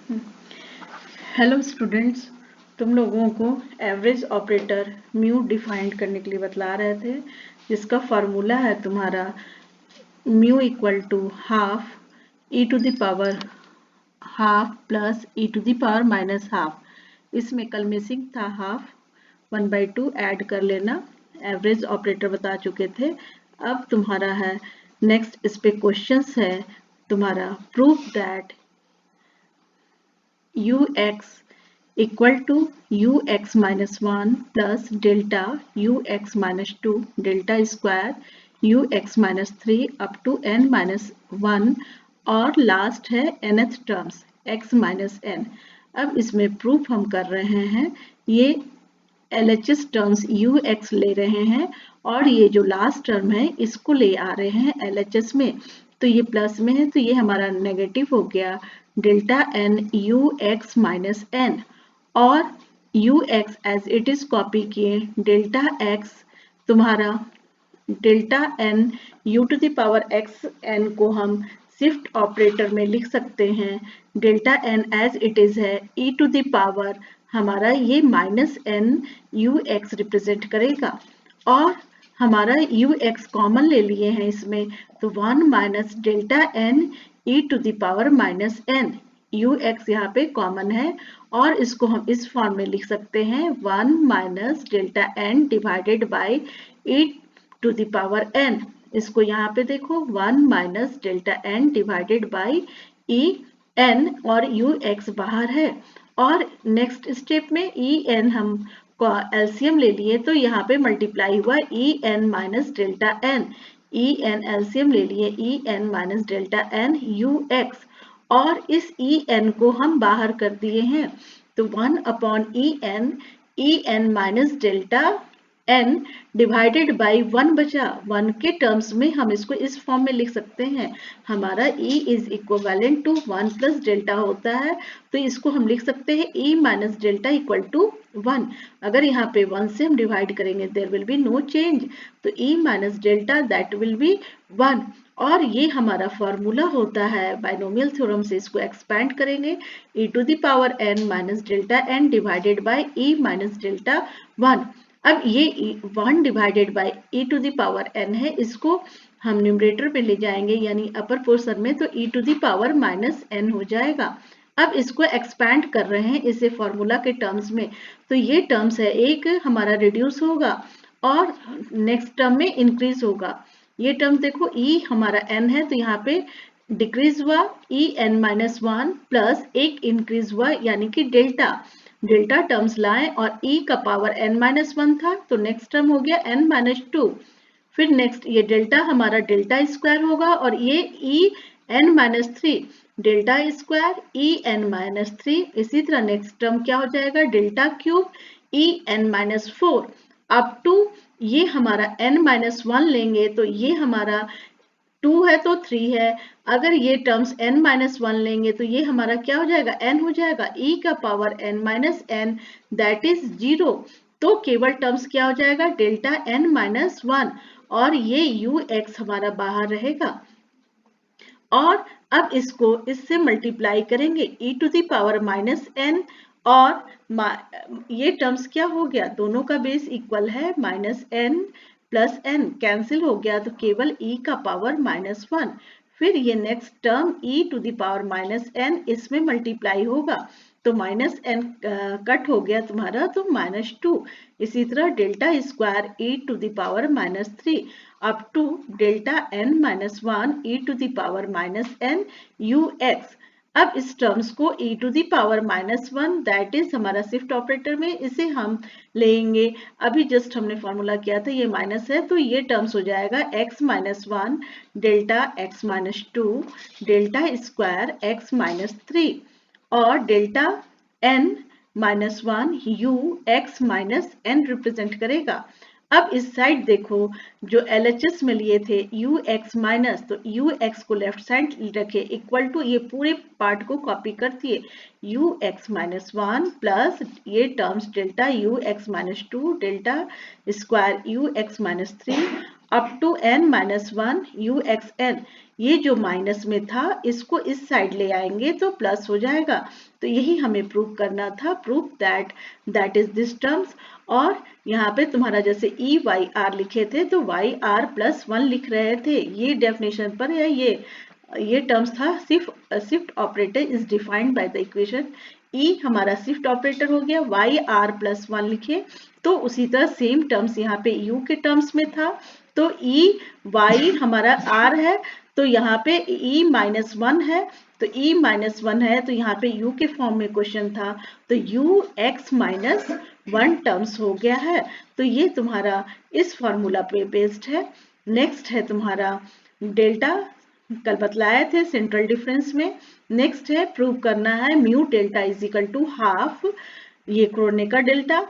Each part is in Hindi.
हेलो स्टूडेंट्स, तुम लोगों को एवरेज ऑपरेटर म्यू डिफाइन करने के लिए बतला रहे थे, जिसका फार्मूला है तुम्हारा mu equal to half E to the power half plus E to the power minus half. इसमें कल मिसिंग था हाफ, 1/2 ऐड कर लेना। एवरेज ऑपरेटर बता चुके थे। अब तुम्हारा है नेक्स्ट, इस पे क्वेश्चंस है तुम्हारा proof that ux equal to ux minus 1 plus delta ux minus 2 delta square ux minus 3 up to n minus 1 और लास्ट है nth terms x minus n। अब इसमें प्रूफ हम कर रहे हैं, ये LHS टर्म्स ux ले रहे हैं और ये जो लास्ट टर्म है इसको ले आ रहे हैं LHS में, तो ये प्लस में है तो ये हमारा नेगेटिव हो गया delta N U X minus N, और U X as it is copy किए, डेल्टा एक्स तुम्हारा delta N U to the power X N को हम शिफ्ट ऑपरेटर में लिख सकते हैं। Delta N as it is है ई टू द पावर हमारा ये minus N U X represent करेगा, और हमारा यू एक्स कॉमन ले लिए हैं इसमें, तो 1 minus delta N E to the power minus N, U X यहाँ पे कॉमन है और इसको हम इस फॉर्म में लिख सकते हैं 1 minus delta N divided by E to the power N. इसको यहाँ पे देखो 1 minus delta N divided by E N, और यू एक्स बाहर है। और नेक्स्ट स्टेप में ई एन हम एलसीएम ले लिए, तो यहाँ पे मल्टीप्लाई हुआ E N minus delta N, E N LCM ले लिए E N minus delta N U X, और इस ई एन को हम बाहर कर दिए हैं, तो 1 upon E N minus delta n divided by 1 बचा। 1 के टर्म्स में हम इसको इस फॉर्म में लिख सकते हैं, हमारा e is equivalent to 1 plus delta होता है, तो इसको हम लिख सकते हैं e minus delta equal to 1। अगर यहाँ पे 1 से हम डिवाइड करेंगे there will be no change, तो e minus delta that will be 1, और ये हमारा फॉर्मूला होता है बाइनोमियल थ्योरम से इसको एक्सपैंड करेंगे e to the power n minus delta n divided by e minus delta 1। अब ये 1 divided by E to the power n है, इसको हम न्यूमरेटर पे ले जाएंगे यानी अपर पोर्शन में, तो E to the power minus n हो जाएगा। अब इसको एक्सपैंड कर रहे हैं इसे फॉर्मूला के टर्म्स में, तो ये टर्म्स है एक हमारा रिड्यूस होगा और नेक्स्ट टर्म में इंक्रीज होगा। ये टर्म्स देखो ई हमारा n है तो यहाँ पे डिक्रीज हुआ ई एन माइनस 1 प्लस एक इंक्रीज हुआ यानी कि डेल्टा टर्म्स लाएं और e का पावर n माइनस 1 था तो नेक्स्ट टर्म हो गया n माइनस 2, फिर नेक्स्ट ये डेल्टा हमारा डेल्टा स्क्वायर होगा और ये e n minus 3 delta square e n minus 3, इसी तरह नेक्स्ट टर्म क्या हो जाएगा delta cube e n minus 4 up to ये हमारा n माइनस 1 लेंगे तो ये हमारा 2 है तो 3 है, अगर ये टर्म्स n माइनस 1 लेंगे तो ये हमारा क्या हो जाएगा n हो जाएगा e का power n minus n that is 0, तो केवल टर्म्स क्या हो जाएगा डेल्टा n माइनस 1 और ये यू एक्स हमारा बाहर रहेगा। और अब इसको इससे मल्टीप्लाई करेंगे e to the power minus n, और ये टर्म्स क्या हो गया दोनों का बेस इक्वल है minus n plus n cancel हो गया तो केवल e का पावर माइनस 1, फिर ये next term e to the power minus n इसमें मल्टीप्लाई होगा तो माइनस n कट हो गया तुम्हारा तो माइनस 2, इसी तरह delta square e to the power minus 3 up to delta n minus 1 e to the power minus n U X. अब इस टर्म्स को e to the power minus 1 that is हमारा शिफ्ट ऑपरेटर में इसे हम लेंगे, अभी जस्ट हमने फॉर्मूला किया था ये माइनस है तो ये टर्म्स हो जाएगा x minus 1 delta x minus 2 delta square x minus 3 और delta n minus 1 U X minus n represent करेगा। अब इस साइड देखो जो LHS में लिए थे यू एक्स माइनस, तो यू एक्स को लेफ्ट साइड रखे इक्वल टू ये पूरे पार्ट को कॉपी कर दिए यू एक्स माइनस 1 प्लस ये terms delta U X minus 2 delta square U X minus 3 up to n minus 1 U X N, ये जो माइनस में था इसको इस साइड ले आएंगे तो प्लस हो जाएगा। तो यही हमें प्रूव करना था, prove that is this terms. और यहाँ पे तुम्हारा जैसे ई वाई आर लिखे थे तो वाई आर प्लस 1 लिख रहे थे, ये डेफिनेशन पर है। ये टर्म्स था shift operator is defined by the equation. E हमारा शिफ्ट ऑपरेटर हो गया, वाई आर प्लस 1 लिखे तो उसी तरह सेम टर्म्स यहाँ पे यू के टर्म्स में था। तो ई वाई हमारा आर है तो यहाँ पे ई माइनस 1 है, तो ई माइनस 1 है तो यहाँ पे u के फॉर्म में क्वेश्चन था तो u x माइनस 1 टर्म्स हो गया है। तो ये तुम्हारा इस फॉर्मूला पे बेस्ड है। नेक्स्ट है तुम्हारा डेल्टा, कल बतलाए थे सेंट्रल डिफरेंस में। नेक्स्ट है प्रूव करना है mu delta is equal to half ये क्रोने का डेल्टा,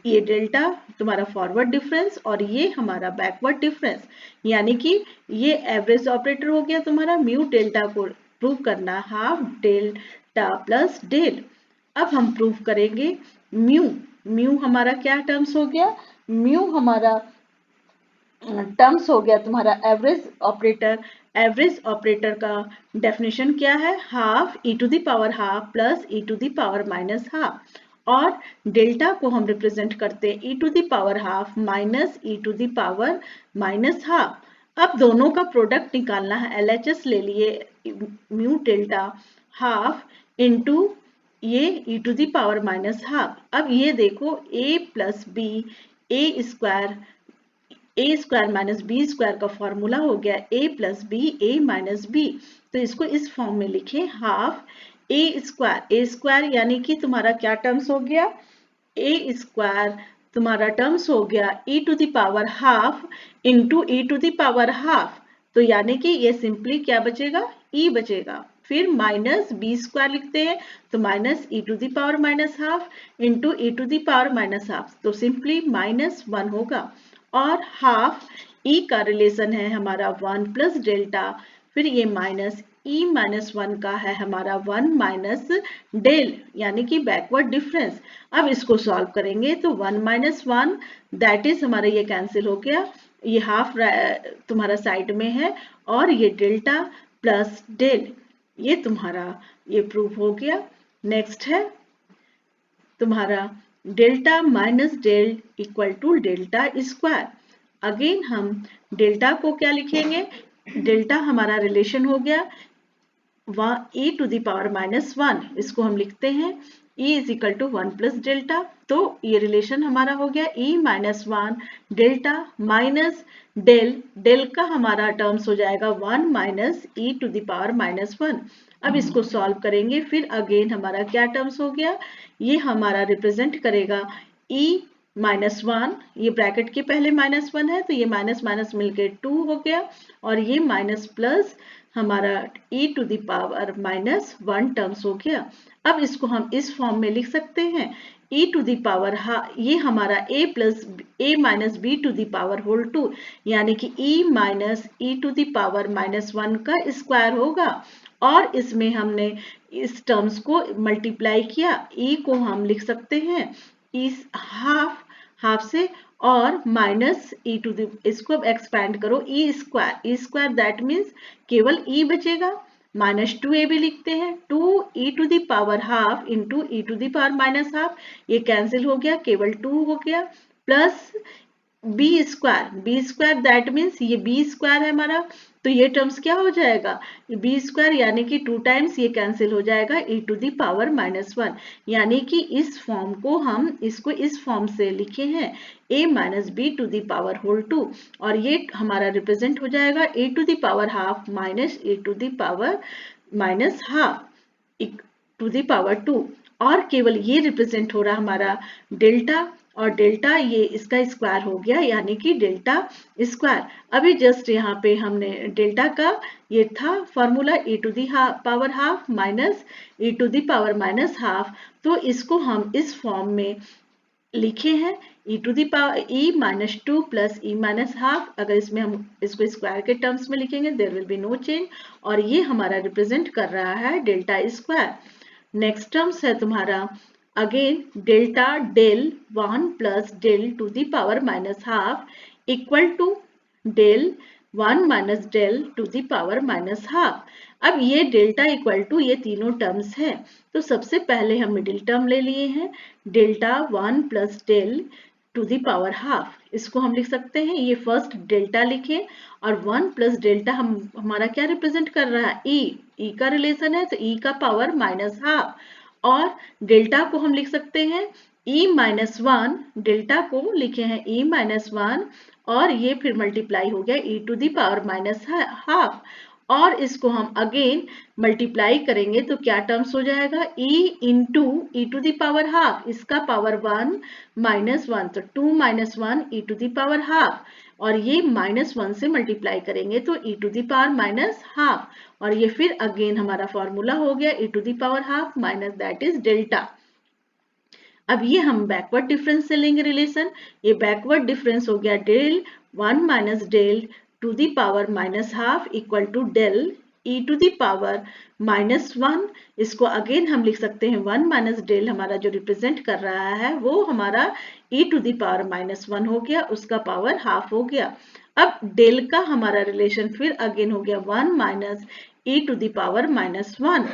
ये डेल्टा तुम्हारा फॉरवर्ड डिफरेंस और ये हमारा बैकवर्ड डिफरेंस, यानी कि ये एवरेज ऑपरेटर हो गया तुम्हारा। म्यू डेल्टा को प्रूव करना हाफ डेल्टा प्लस डेल। अब हम प्रूव करेंगे म्यू हमारा क्या टर्म्स हो गया, म्यू हमारा टर्म्स हो गया तुम्हारा एवरेज ऑपरेटर का डेफिनेशन क्या है, half E to the power half plus E to the power minus half. और डेल्टा को हम रिप्रेजेंट करते हैं E to the power half minus E to the power minus half. अब दोनों का प्रोडक्ट निकालना है, LHS ले लिए म्यू डेल्टा हाफ इंटू ये E to the power minus half. अब ये देखो a plus B A square minus B square का फॉर्मूला हो गया a plus B A minus B. तो इसको इस फॉर्म में लिखे हाफ ए स्क्वायर यानी कि तुम्हारा क्या टर्म्स हो गया, ए स्क्वायर तुम्हारा टर्म्स हो गया e to the power half into E to the power half. तो यानी कि ये सिंपली क्या बचेगा, e बचेगा। फिर माइनस बी स्क्वायर लिखते हैं तो minus E to the power minus half into E to the power minus half, तो सिंपली -1 होगा। और हाफ e का रिलेशन है हमारा 1 प्लस डेल्टा, फिर ये माइनस e माइनस 1 का है हमारा 1 माइनस डेल यानी कि बैकवर्ड डिफरेंस। अब इसको सॉल्व करेंगे तो 1 माइनस 1 दैट इज हमारा ये कैंसिल हो गया, ये हाफ तुम्हारा साइड में है और ये डेल्टा प्लस डेल, ये तुम्हारा ये प्रूफ हो गया। नेक्स्ट है तुम्हारा delta minus del equal to delta square. Again हम डेल्टा को क्या लिखेंगे, डेल्टा हमारा रिलेशन हो गया e टू द पावर -1, इसको हम लिखते हैं e is equal to 1 plus delta. तो ये रिलेशन हमारा हो गया e minus 1 delta minus del का हमारा टर्म्स हो जाएगा 1 minus e to the power -1। अब इसको सॉल्व करेंगे, फिर अगेन हमारा क्या टर्म्स हो गया, ये हमारा रिप्रेजेंट करेगा e -1, ये ब्रैकेट के पहले -1 है तो ये माइनस माइनस मिलके 2 हो गया और ये माइनस प्लस हमारा e to the power -1 terms हो गया। अब इसको हम इस फॉर्म में लिख सकते हैं e टू द पावर ये हमारा a minus B to the power whole 2 यानी कि e minus E to the power -1 का स्क्वायर होगा। और इसमें हमने इस टर्म्स को मल्टीप्लाई किया, e को हम लिख सकते हैं इस हाफ से और माइनस ई टू द, इसको अब एक्सपैंड करो ई स्क्वायर दैट मीन्स केवल e बचेगा, -2ab लिखते हैं 2e to the power half into E to the power minus half, ये कैंसिल हो गया केवल 2 हो गया, plus B square that means ये बी स्क्वायर है हमारा, तो ये टर्म्स क्या हो जाएगा, बी स्क्वायर यानी कि 2 टाइम्स ये कैंसिल हो जाएगा e टू द पावर -1, यानी कि इस फॉर्म को हम इसको इस फॉर्म से लिखे हैं a minus B to the power whole 2 और ये हमारा रिप्रेजेंट हो जाएगा e to the power half minus e to the power minus half to the power 2 और केवल ये रिप्रेजेंट हो रहा हमारा डेल्टा और डेल्टा ये इसका स्क्वायर हो गया यानी कि डेल्टा स्क्वायर। अभी जस्ट यहाँ पे हमने डेल्टा का ये था formula e to the power half minus e to the power minus half, तो इसको हम इस फॉर्म में लिखे हैं e to the power e -2 plus e minus half. अगर इसमें हम इसको स्क्वायर के टर्म्स में लिखेंगे there will be no change और ये हमारा रिप्रेजेंट कर रहा है डेल्टा स्क्वायर। नेक्स्ट टर्म्स है तुम्हारा again delta del 1 plus del to the power -1/2 equal to del 1 minus del to the power minus half. अब ये डेल्टा इक्वल टू ये तीनों टर्म्स है, तो सबसे पहले हम मिडिल टर्म ले लिए हैं delta 1 plus del to the power half. इसको हम लिख सकते हैं, ये फर्स्ट डेल्टा लिखे और 1 प्लस डेल्टा हमारा क्या रिप्रेजेंट कर रहा है, ई का रिलेशन है, तो ई का पावर माइनस हाफ। और डेल्टा को हम लिख सकते हैं e माइनस वन, डेल्टा को लिखे हैं e माइनस वन और ये फिर मल्टीप्लाई हो गया e to the power minus half. और इसको हम अगेन मल्टीप्लाई करेंगे तो क्या टर्म्स हो जाएगा, e into E to the power half, इसका पावर 1 माइनस वन, तो 2 minus one E to the power half, और ये माइनस वन से मल्टीप्लाई करेंगे तो e to the power minus half, और ये फिर अगेन हमारा फॉर्मूला हो गया e to the power half minus that is delta. अब ये हम बैकवर्ड डिफरेंस से लेंगे रिलेशन, ये बैकवर्ड डिफरेंस हो गया del 1 minus del to the power minus half equal to del e to the power minus one. इसको अगेन हम लिख सकते हैं 1 माइनस डेल, हमारा जो रिप्रेजेंट कर रहा है वो हमारा e to the power minus one हो गया, उसका पावर हाफ हो गया। अब डेल का हमारा रिलेशन फिर अगेन हो गया 1 minus e to the power minus one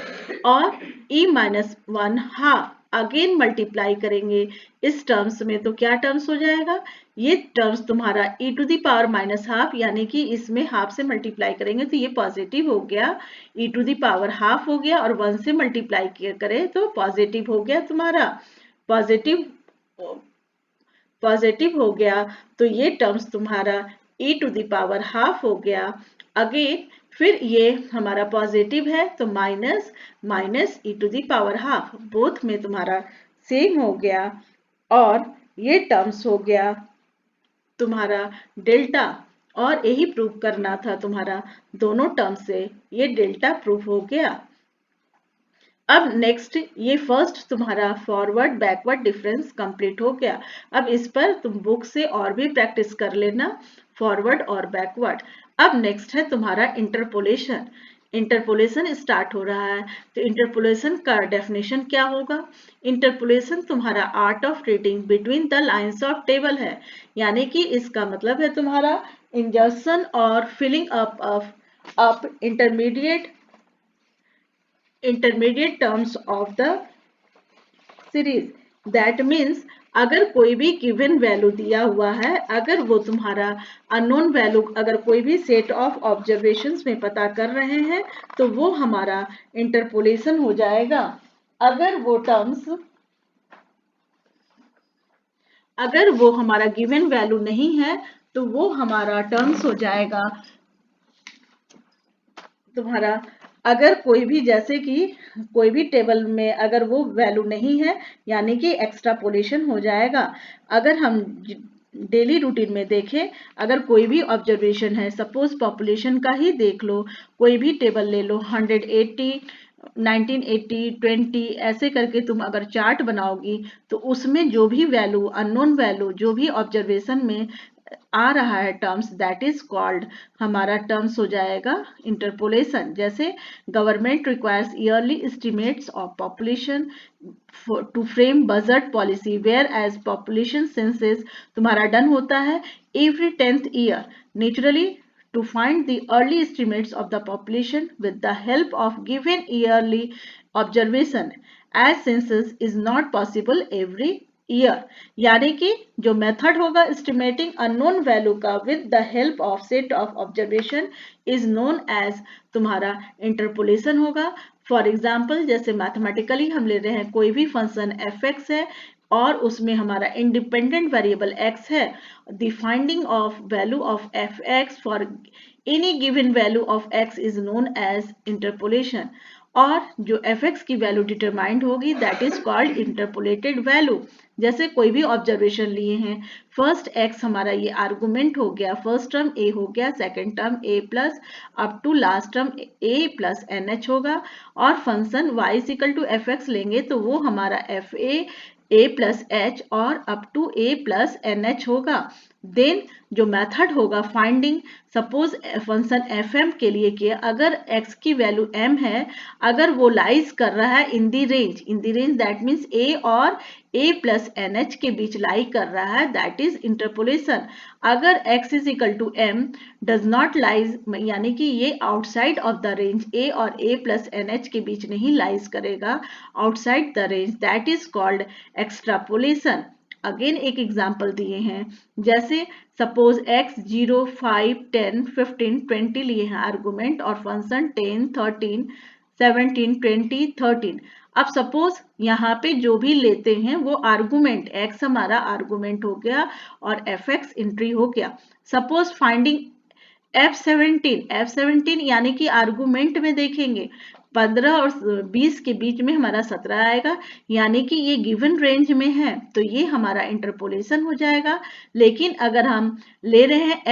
और e minus one half, again multiply करेंगे इस टर्म्स में तो क्या टर्म्स हो जाएगा, ये टर्म्स तुम्हारा e to the power minus half, यानी कि इसमें हाफ से मल्टीप्लाई करेंगे तो ये पॉजिटिव हो गया, e to the power half हो गया, और 1 से मल्टीप्लाई करें तो पॉजिटिव हो गया तुम्हारा, पॉजिटिव हो गया, तो ये टर्म्स तुम्हारा e to the power half हो गया। अगेन फिर ये हमारा पॉजिटिव है तो minus minus E to the power half, both में तुम्हारा सेम हो गया, और ये टर्म्स हो गया तुम्हारा डेल्टा, और यही प्रूव करना था तुम्हारा दोनों टर्म से, ये डेल्टा प्रूफ हो गया। अब नेक्स्ट ये फर्स्ट तुम्हारा फॉरवर्ड बैकवर्ड डिफरेंस कंप्लीट हो गया। अब इस पर तुम बुक से और भी प्रैक्टिस कर लेना, फॉरवर्ड और बैकवर्ड। अब नेक्स्ट है तुम्हारा इंटरपोलेशन। इंटरपोलेशन स्टार्ट हो रहा है, तो इंटरपोलेशन का डेफिनेशन क्या होगा, इंटरपोलेशन तुम्हारा art of reading between the lines of table है, यानी कि इसका मतलब है तुम्हारा इंजर्शन और filling up intermediate terms of the series। that means अगर कोई भी गिवन वैल्यू दिया हुआ है, अगर वो तुम्हारा अननोन वैल्यू अगर कोई भी सेट ऑफ ऑब्जर्वेशंस में पता कर रहे हैं तो वो हमारा इंटरपोलेशन हो जाएगा। अगर वो हमारा गिवन वैल्यू नहीं है तो वो हमारा टर्म्स हो जाएगा तुम्हारा, अगर कोई भी जैसे कि कोई भी टेबल में अगर वो वैल्यू नहीं है यानी कि एक्सट्रापोलेशन हो जाएगा। अगर हम डेली रूटीन में देखें, अगर कोई भी ऑब्जर्वेशन है, सपोज पॉपुलेशन का ही देख लो, कोई भी टेबल ले लो 180 1980 20 ऐसे करके तुम अगर चार्ट बनाओगी तो उसमें जो भी वैल्यू अननोन वैल्यू जो भी ऑब्जर्वेशन में आ रहा है टर्म्स, दैट इज कॉल्ड, हमारा टर्म्स हो जाएगा इंटरपोलेशन। जैसे government requires yearly estimates of population to frame budget policy, whereas population census तुम्हारा डन होता है every 10th year. Naturally to find the early estimates of the population with the help of given yearly observation, as census is not possible every year, यानी कि जो मेथड होगा एस्टिमेटिंग अननोन वैल्यू का with the help of set of observation is known as तुम्हारा इंटरपोलेशन होगा। फॉर एग्जाम्पल जैसे मैथमेटिकली हम ले रहे हैं कोई भी फंक्शन एफ एक्स है और उसमें हमारा इंडिपेंडेंट वेरिएबल x है, the finding of value of F X for any given value of x is known as interpolation, और जो एफ एक्स की वैल्यू डिटरमाइंड होगी that is called interpolated value. जैसे कोई भी ऑब्जर्वेशन लिए हैं, फर्स्ट एक्स हमारा ये आर्गुमेंट हो गया, फर्स्ट टर्म ए हो गया, second term a plus up to last term a plus n h होगा, और function y equal to f x लेंगे तो वो हमारा एफ ए प्लस एच और up to a plus n h होगा। देन जो मेथड होगा finding, suppose function f m के लिए कि अगर x की वैल्यू m है, अगर वो लाइज कर रहा है in the range that means a और a प्लस एन एच के बीच लाई कर रहा है, दैट इज इंटरपोलेशन। अगर x is equal to m does not lies, यानी कि ये outside of the range a और a प्लस एन एच के बीच नहीं लाइज करेगा, outside the range, that is called extrapolation. Again एक एग्जाम्पल दिए हैं, जैसे सपोज x 0 5 10 15 20 लिए हैं आर्गुमेंट और फंक्शन 10 13 17 20 13। अब सपोज यहाँ पे जो भी लेते हैं वो आर्गुमेंट, x हमारा आर्गुमेंट हो गया और fx एंट्री हो गया। सपोज फाइंडिंग F17 यानी कि आर्गुमेंट में देखेंगे 15 और 20 के बीच में हमारा 17 आएगा, यानी कि ये गिवन रेंज में है, तो ये हमारा इंटरपोलेशन हो जाएगा। लेकिन अगर हम ले रहे हैं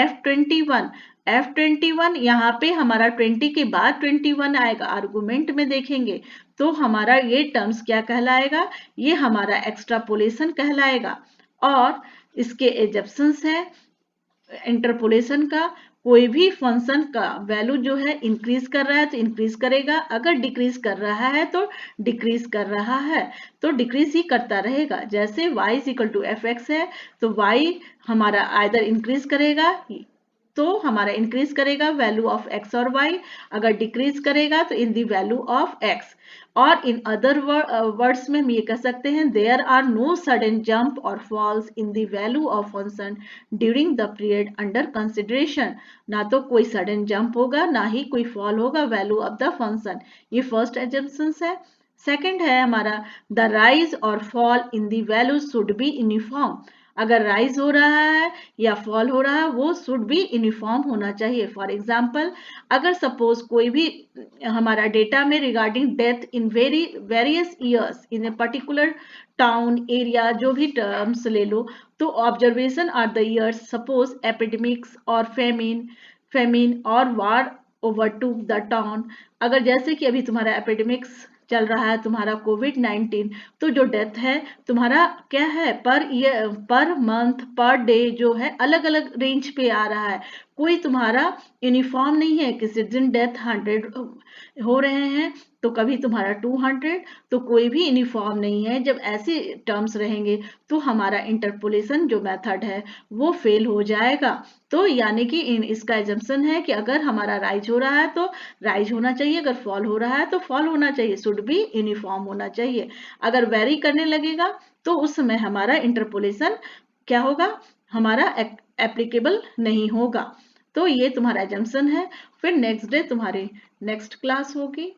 F21 यहाँ पे हमारा 20 के बाद 21 आएगा, आर्गुमेंट में देखेंगे तो हमारा ये टर्म्स क्या कहलाएगा, ये हमारा एक्सट्रापोलेशन कहलाएगा। और इसके एजप्शंस है इंटरपोलेशन का, कोई भी फंक्शन का वैल्यू जो है इंक्रीज कर रहा है तो इंक्रीज करेगा, अगर डिक्रीज कर रहा है तो डिक्रीज कर रहा है, तो डिक्रीज ही करता रहेगा। जैसे y is equal to f x है तो y हमारा आइदर इंक्रीज करेगा, तो हमारा इंक्रीज करेगा वैल्यू ऑफ x और y, अगर डिक्रीज करेगा तो इन दी वैल्यू ऑफ x। और इन अदर वर्ड्स में हम ये कह सकते हैं there are no sudden jump और falls in the value of function during the period under consideration. ना तो कोई सडन जंप होगा ना ही कोई फॉल होगा वैल्यू ऑफ द फंक्शन, ये फर्स्ट एजम्पशन है। सेकंड है हमारा द राइज और fall in the value should be uniform, अगर राइज हो रहा है या फॉल हो रहा है वो शुड बी यूनिफॉर्म होना चाहिए। फॉर एग्जाम्पल अगर सपोज कोई भी हमारा डेटा में regarding death in various years in a particular town area, जो भी टर्म्स ले लो, तो observation are the years, suppose epidemics और फेमिन और war over to the town. अगर जैसे कि अभी तुम्हारा एपिडेमिक्स चल रहा है, तुम्हारा कोविड-19, तो जो डेथ है तुम्हारा क्या है per year per month per day जो है अलग अलग रेंज पे आ रहा है, कोई तुम्हारा यूनिफॉर्म नहीं है। किसी दिन डेथ 100 हो रहे हैं तो कभी तुम्हारा 200, तो कोई भी यूनिफॉर्म नहीं है। जब ऐसे टर्म्स रहेंगे तो हमारा इंटरपोलेशन जो मेथड है वो फेल हो जाएगा। तो यानी कि इसका एजम्पशन है कि अगर हमारा राइज हो रहा है तो राइज होना चाहिए, अगर फॉल हो रहा है तो फॉल होना चाहिए, शुड बी यूनिफॉर्म होना चाहिए। अगर वेरी करने लगेगा तो उस समय हमारा इंटरपोलेशन क्या होगा, हमारा एप्लीकेबल नहीं होगा। तो ये तुम्हारा एजम्पशन है। फिर नेक्स्ट डे तुम्हारी नेक्स्ट क्लास होगी।